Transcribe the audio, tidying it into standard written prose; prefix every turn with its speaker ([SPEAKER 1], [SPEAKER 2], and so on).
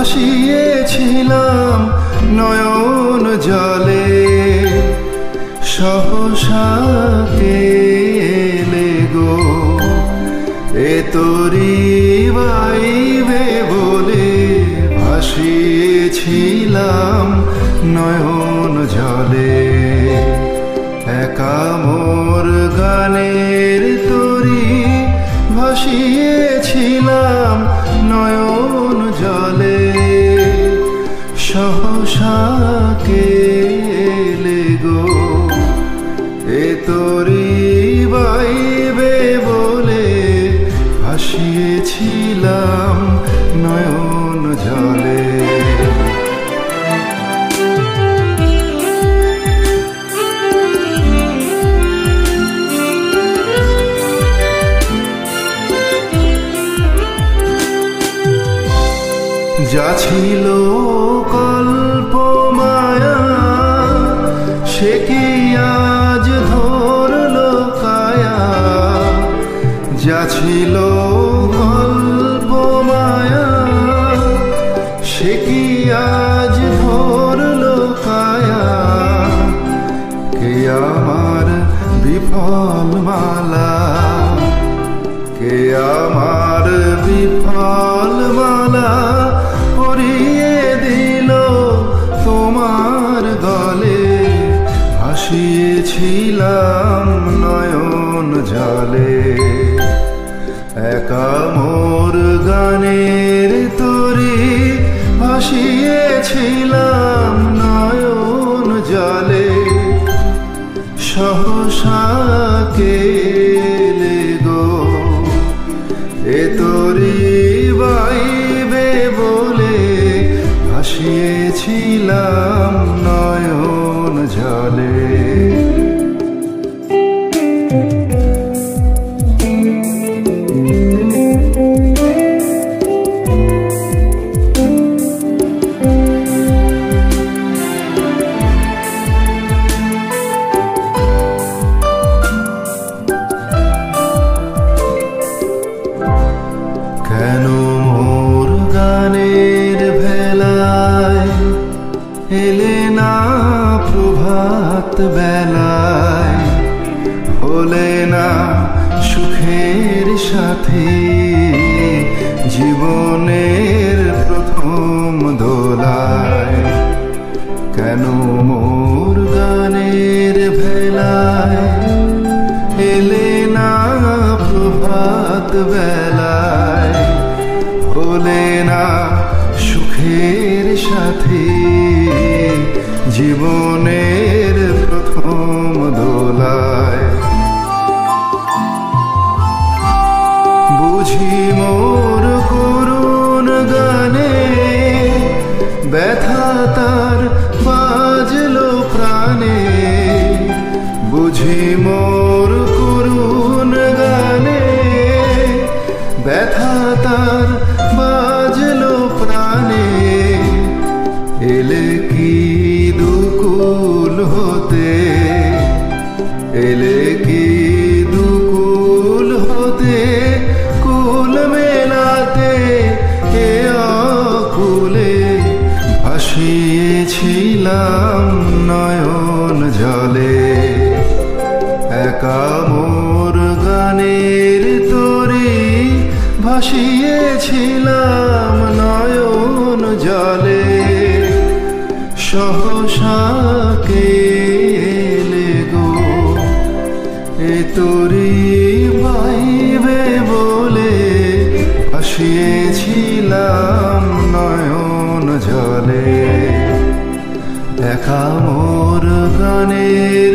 [SPEAKER 1] ভাসিয়েছিলাম নয়ন জলে। সহসা কে এলে গো, এ তোরি বাইবে বলে ভাসিয়েছিলাম নয়ন জলে। একা মোর গানের তরি ভাসিয়েছিলাম নয়ন জলে। সহসা কে এলে গো, এ তোরি বাইবে বলে ভাসিয়েছিলাম নয়ন জলে। যা ছিল কল্পমায়া সে কি আজ ধরলো কায়া। যা ছিল কল্পমায়া সে কি আজ ধরলো কায়া। কে আমার বিফল মালা, কে আমার বিফল মালা পরিয়ে দিল তোমার গলে। ভাসিয়েছিলাম নয়ন জলে। একা মোর গানের তরি ভাসিয়েছিলাম নয়ন জলে। সহসা কে এলে গো, এ তোরি বাইবে বলে ভাসিয়েছিলাম নয়ন জলে। কেন মোর গানের ভেলায় এলে না প্রভাত বেলায়। হলে না সুখের সাথী জীবনের প্রথম দোলায়। কেন মোর গানের ভেলায় এলে না প্রভাত বেলায়। হলে না সুখের সাথী জীবনের প্রথম দোলায়। বুঝি মোর করুণ গানে ব্যথা তার বাজলো প্রাণে। বুঝি মোর করুণ গানে ব্যথা তার বাজলো প্রাণে। এলে কি দুকুল হতে, এলে কি দুকুল হতে কুল মেলাতে। এ অকুলে ভাসিয়েছিলাম নয়ন জলে। একা মোর গানের তরি ভাসিয়েছিলাম নয়ন জলে। সহসা কে এলে গো, এ তোরি বাইবে বলে ভাসিয়েছিলাম নয়ন জলে। একা মোর গানের